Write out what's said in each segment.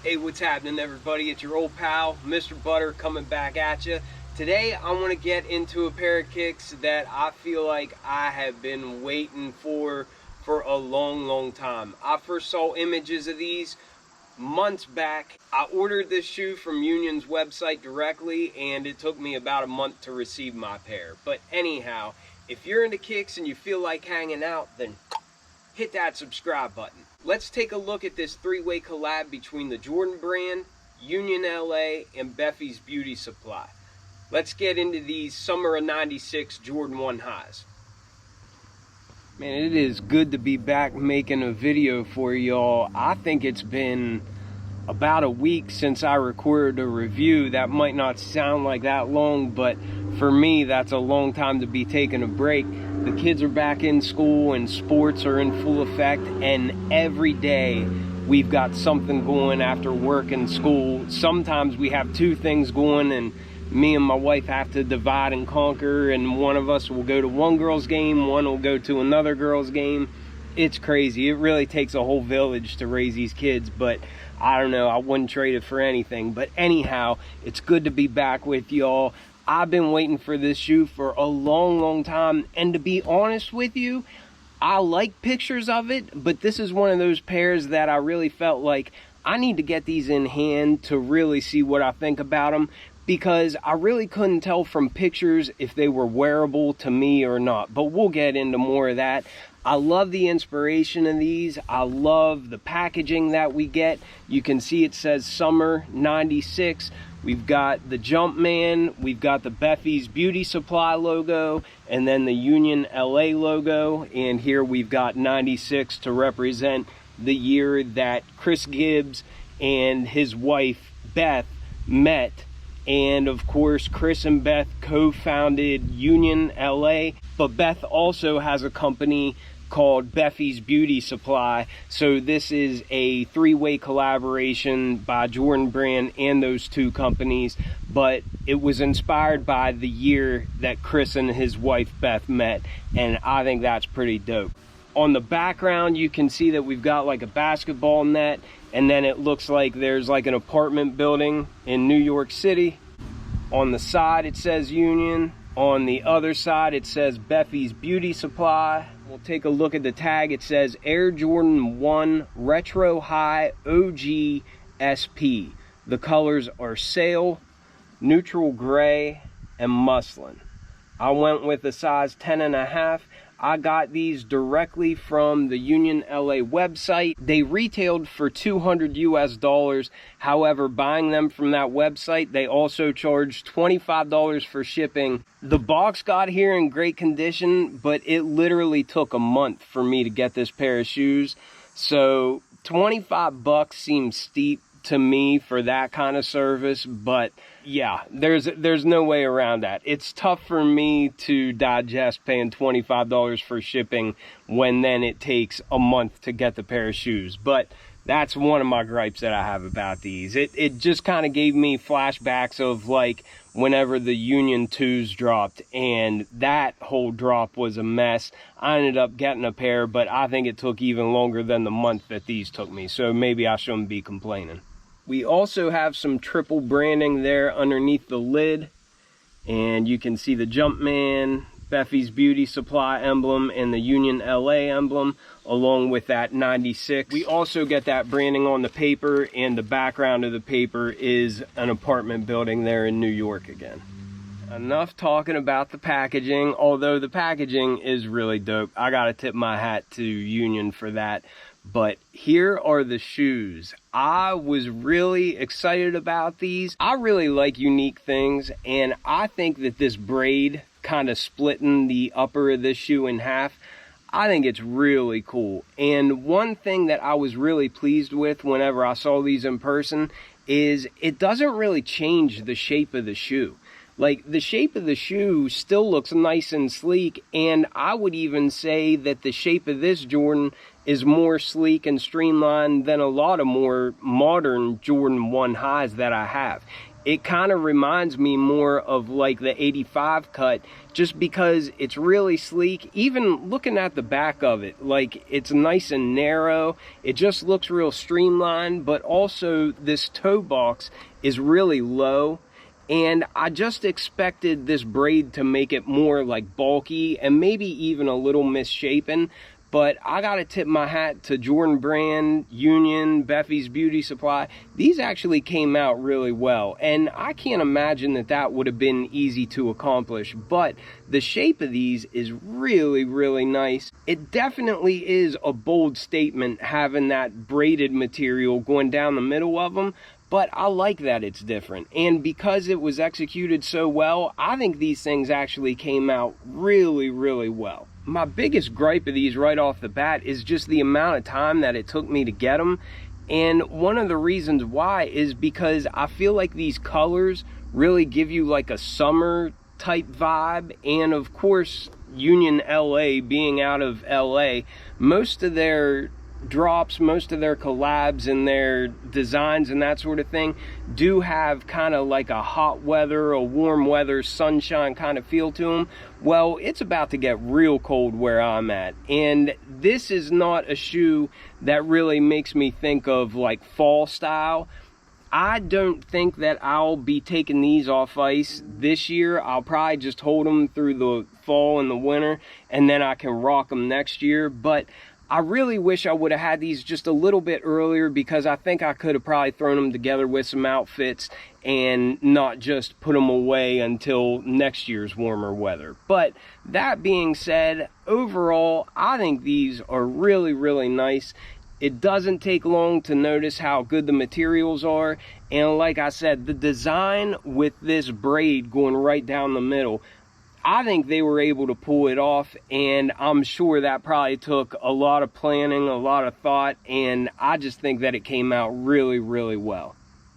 Hey, what's happening, everybody? It's your old pal, Mr. Butter, coming back at you. Today, I want to get into a pair of kicks that I feel like I have been waiting for a long time. I first saw images of these months back. I ordered this shoe from Union's website directly, and it took me about a month to receive my pair. But anyhow, if you're into kicks and you feel like hanging out, then hit that subscribe button. Let's take a look at this three-way collab between the Jordan brand, Union LA, and Bephies Beauty Supply. Let's get into these summer of '96 Jordan 1 highs. Man, it is good to be back making a video for y'all. I think it's been about a week since I recorded a review. That might not sound like that long, but for me, that's a long time to be taking a break. The kids are back in school and sports are in full effect, and every day we've got something going after work and school. Sometimes we have two things going, and me and my wife have to divide and conquer, and one of us will go to one girl's game, one will go to another girl's game. It's crazy. It really takes a whole village to raise these kids, but I don't know, I wouldn't trade it for anything. But anyhow, it's good to be back with y'all. I've been waiting for this shoe for a long time, and to be honest with you, I like pictures of it, but this is one of those pairs that I really felt like I need to get these in hand to really see what I think about them, because I really couldn't tell from pictures if they were wearable to me or not. But we'll get into more of that. I love the inspiration of these. I love the packaging that we get. You can see it says summer '96. We've got the Jumpman, we've got the Bephies Beauty Supply logo, and then the Union LA logo. And here we've got '96 to represent the year that Chris Gibbs and his wife Beth met. And of course, Chris and Beth co-founded Union LA, but Beth also has a company called Bephies Beauty Supply. So this is a three-way collaboration by Jordan brand and those two companies, but it was inspired by the year that Chris and his wife Beth met, and I think that's pretty dope. On the background, you can see that we've got like a basketball net, and then it looks like there's like an apartment building in New York City. On the side, it says Union. On the other side, it says Bephies Beauty Supply. We'll take a look at the tag. It says Air Jordan 1 Retro High OG SP. The colors are sail, neutral gray, and muslin. I went with a size 10.5. I got these directly from the Union LA website. They retailed for $200 US. However, buying them from that website, they also charged $25 for shipping. The box got here in great condition, but it literally took a month for me to get this pair of shoes. So 25 bucks seems steep to me for that kind of service, but yeah, there's no way around that. It's tough for me to digest paying $25 for shipping when then it takes a month to get the pair of shoes. But that's one of my gripes that I have about these. It just kind of gave me flashbacks of like whenever the Union 2s dropped, and that whole drop was a mess. I ended up getting a pair, but I think it took even longer than the month that these took me, so maybe I shouldn't be complaining. We also have some triple branding there underneath the lid, and you can see the Jumpman, Bephies Beauty Supply emblem, and the Union LA emblem, along with that '96. We also get that branding on the paper, and the background of the paper is an apartment building there in New York again. Enough talking about the packaging, although the packaging is really dope. I gotta tip my hat to Union for that. But here are the shoes. I was really excited about these. I really like unique things, and I think that this braid kind of splitting the upper of this shoe in half, I think it's really cool. And one thing that I was really pleased with whenever I saw these in person is it doesn't really change the shape of the shoe. Like, the shape of the shoe still looks nice and sleek, and I would even say that the shape of this Jordan is more sleek and streamlined than a lot of more modern Jordan 1 highs that I have. it kind of reminds me more of like the 85 cut, just because it's really sleek. Even looking at the back of it, like, it's nice and narrow. It just looks real streamlined, but also this toe box is really low. And I just expected this braid to make it more like bulky and maybe even a little misshapen. But I gotta tip my hat to Jordan Brand, Union, Bephies Beauty Supply. These actually came out really well. And I can't imagine that that would have been easy to accomplish. But the shape of these is really, really nice. It definitely is a bold statement having that braided material going down the middle of them. But I like that it's different. And because it was executed so well, I think these things actually came out really, really well. My biggest gripe of these right off the bat is just the amount of time that it took me to get them. And one of the reasons why is because I feel like these colors really give you like a summer type vibe. And of course, Union LA, being out of LA, most of their drops, most of their collabs and their designs and that sort of thing do have kind of like a hot weather, a warm weather, sunshine kind of feel to them. Well, it's about to get real cold where I'm at, and this is not a shoe that really makes me think of like fall style. I don't think that I'll be taking these off ice this year. I'll probably just hold them through the fall and the winter, and then I can rock them next year. But I really wish I would have had these just a little bit earlier, because I think I could have probably thrown them together with some outfits and not just put them away until next year's warmer weather. But that being said, overall, I think these are really, really nice. It doesn't take long to notice how good the materials are. And like I said, the design with this braid going right down the middle, I think they were able to pull it off, and I'm sure that probably took a lot of planning, a lot of thought, and I just think that it came out really, really well.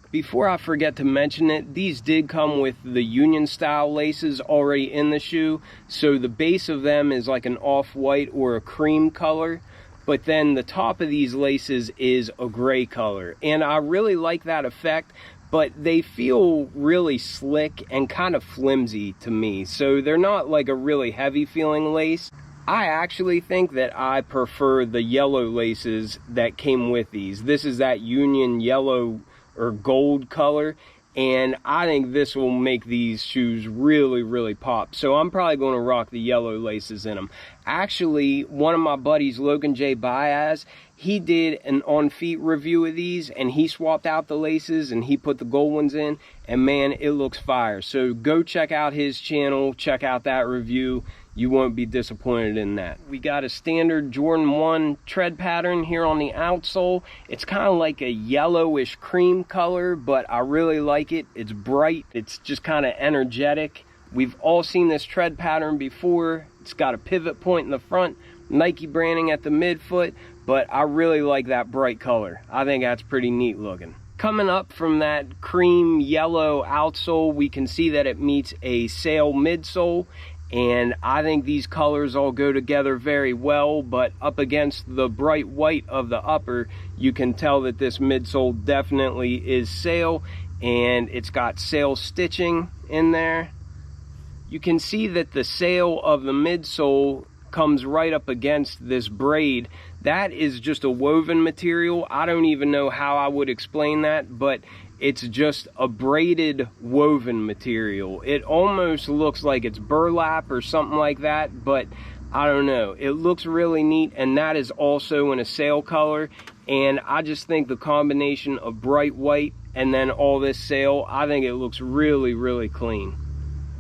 Before I forget to mention it, these did come with the Union style laces already in the shoe, so the base of them is like an off-white or a cream color, but then the top of these laces is a gray color, and I really like that effect. But they feel really slick and kind of flimsy to me. So they're not like a really heavy feeling lace. I actually think that I prefer the yellow laces that came with these. This is that Union yellow or gold color. And I think this will make these shoes really, really pop. So I'm probably going to rock the yellow laces in them. Actually, one of my buddies, Logan J. Baez, he did an on-feet review of these, and he swapped out the laces and he put the gold ones in, and man, it looks fire. So go check out his channel, check out that review. You won't be disappointed in that. We got a standard Jordan 1 tread pattern here on the outsole. It's kind of like a yellowish cream color, but I really like it. It's bright, it's just kind of energetic. We've all seen this tread pattern before. It's got a pivot point in the front, Nike branding at the midfoot, but I really like that bright color. I think that's pretty neat looking. Coming up from that cream yellow outsole, we can see that it meets a sail midsole, and I think these colors all go together very well, but up against the bright white of the upper, you can tell that this midsole definitely is sail, and it's got sail stitching in there. You can see that the sail of the midsole comes right up against this braid. That is just a woven material. I don't even know how I would explain that, but it's just a braided woven material. It almost looks like it's burlap or something like that, but I don't know. It looks really neat, and that is also in a sail color. And I just think the combination of bright white and then all this sail, I think it looks really, really clean.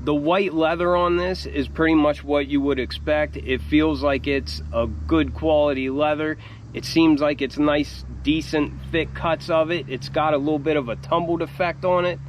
The white leather on this is pretty much what you would expect. It feels like it's a good quality leather. It seems like it's nice, decent, thick cuts of it. It's got a little bit of a tumbled effect on it,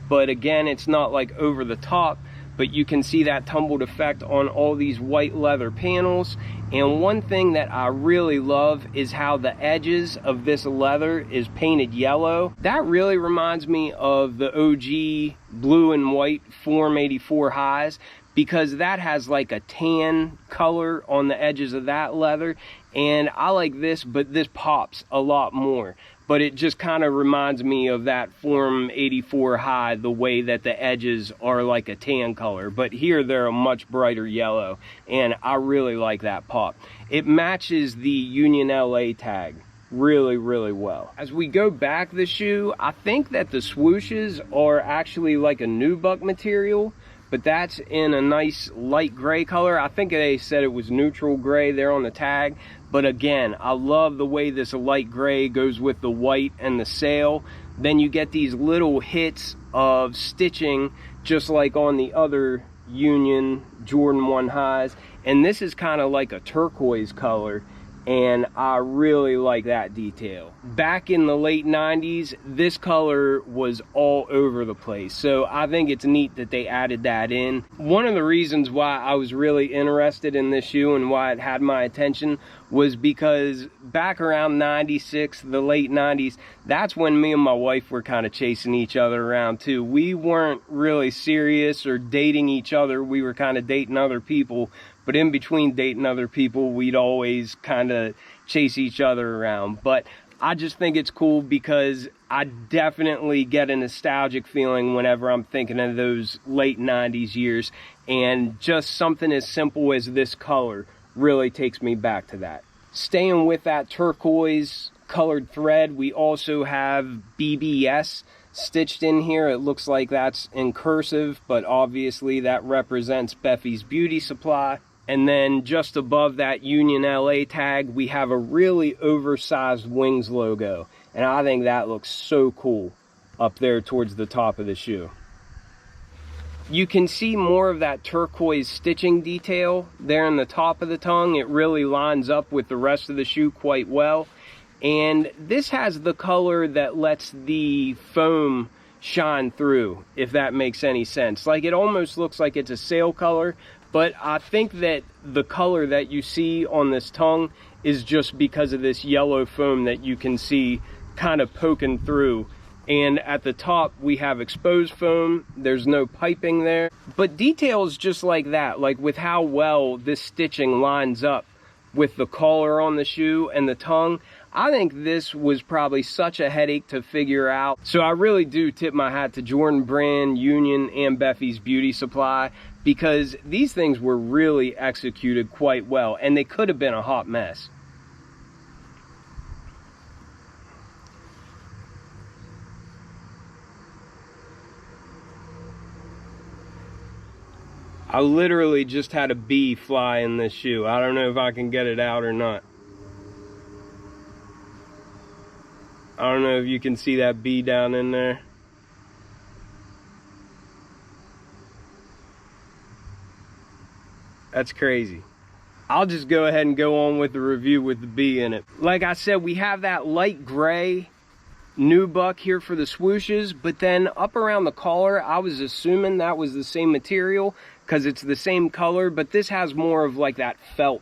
but again, it's not like over the top, but you can see that tumbled effect on all these white leather panels. And one thing that I really love is how the edges of this leather is painted yellow. That really reminds me of the OG blue and white Form 84 highs, because that has like a tan color on the edges of that leather, and I like this, but this pops a lot more. but it just kind of reminds me of that Form 84 high, the way that the edges are like a tan color, but here they're a much brighter yellow, and I really like that pop. It matches the Union LA tag really, really well. As we go back the shoe, I think that the swooshes are actually like a nubuck material, but that's in a nice light gray color. I think they said it was neutral gray there on the tag, but again, I love the way this light gray goes with the white and the sail. Then you get these little hits of stitching just like on the other Union Jordan 1 highs, and this is kind of like a turquoise color, and I really like that detail. Back in the late 90s, this color was all over the place, so I think it's neat that they added that in. One of the reasons why I was really interested in this shoe and why it had my attention was because back around 96, the late 90s, that's when me and my wife were kind of chasing each other around too. We weren't really serious or dating each other, we were kind of dating other people, but in between dating other people, we'd always kind of chase each other around. But I just think it's cool because I definitely get a nostalgic feeling whenever I'm thinking of those late 90s years, and just something as simple as this color really takes me back to that. Staying with that turquoise colored thread, we also have BBS stitched in here. It looks like that's in cursive, but obviously that represents Bephies Beauty Supply. And then just above that Union LA tag, we have a really oversized Wings logo, and I think that looks so cool up there towards the top of the shoe. You can see more of that turquoise stitching detail there in the top of the tongue. It really lines up with the rest of the shoe quite well. And this has the color that lets the foam shine through, if that makes any sense. Like, it almost looks like it's a sail color, but I think that the color that you see on this tongue is just because of this yellow foam that you can see kind of poking through. And at the top, we have exposed foam. There's no piping there. But details just like that, like with how well this stitching lines up with the collar on the shoe and the tongue, I think this was probably such a headache to figure out. So I really do tip my hat to Jordan Brand, Union, and Bephies Beauty Supply, because these things were really executed quite well, and they could have been a hot mess. I literally just had a bee fly in this shoe. I don't know if I can get it out or not. I don't know if you can see that bee down in there. That's crazy. I'll just go ahead and go on with the review with the bee in it. Like I said, we have that light gray nubuck here for the swooshes, but then up around the collar, I was assuming that was the same material because it's the same color, but this has more of like that felt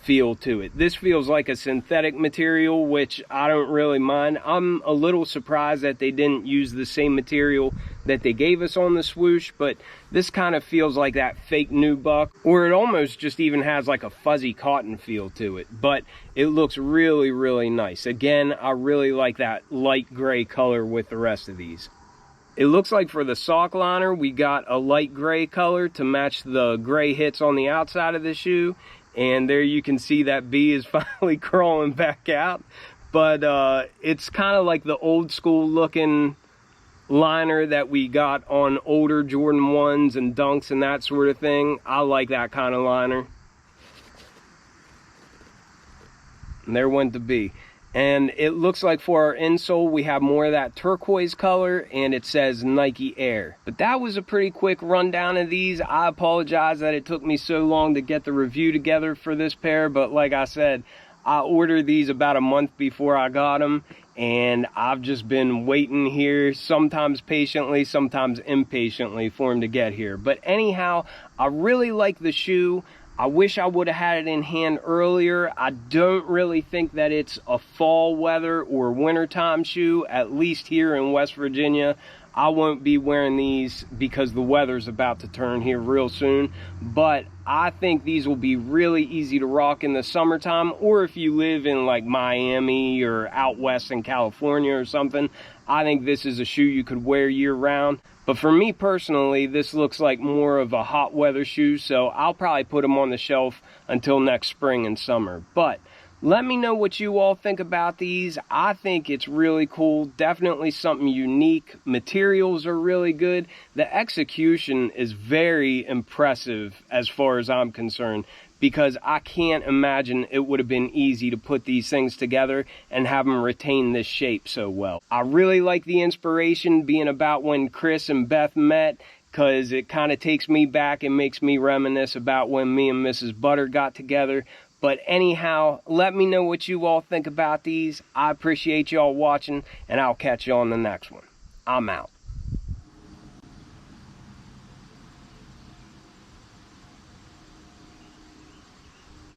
feel to it. This feels like a synthetic material, which I don't really mind. I'm a little surprised that they didn't use the same material that they gave us on the swoosh, but this kind of feels like that fake nubuck, or it almost just even has like a fuzzy cotton feel to it, but it looks really, really nice. Again, I really like that light gray color with the rest of these. It looks like for the sock liner, we got a light gray color to match the gray hits on the outside of the shoe. And there you can see that bee is finally crawling back out. But it's kind of like the old school looking liner that we got on older Jordan 1s and Dunks and that sort of thing. I like that kind of liner. And there went the bee. And it looks like for our insole, we have more of that turquoise color, and it says Nike Air. But that was a pretty quick rundown of these. I apologize that it took me so long to get the review together for this pair, but like I said, I ordered these about a month before I got them, and I've just been waiting here, sometimes patiently, sometimes impatiently for them to get here. But anyhow, I really like the shoe. I wish I would have had it in hand earlier. I don't really think that it's a fall weather or wintertime shoe, at least here in West Virginia. I won't be wearing these because the weather's about to turn here real soon, but I think these will be really easy to rock in the summertime, or if you live in like Miami or out west in California or something, I think this is a shoe you could wear year round. But for me personally, this looks like more of a hot weather shoe, so I'll probably put them on the shelf until next spring and summer. But let me know what you all think about these. I think it's really cool. Definitely something unique. Materials are really good. The execution is very impressive as far as I'm concerned, because I can't imagine it would have been easy to put these things together and have them retain this shape so well. I really like the inspiration being about when Chris and Beth met, because it kind of takes me back and makes me reminisce about when me and Mrs. Butter got together. But anyhow, let me know what you all think about these. I appreciate y'all watching, and I'll catch you on the next one. I'm out.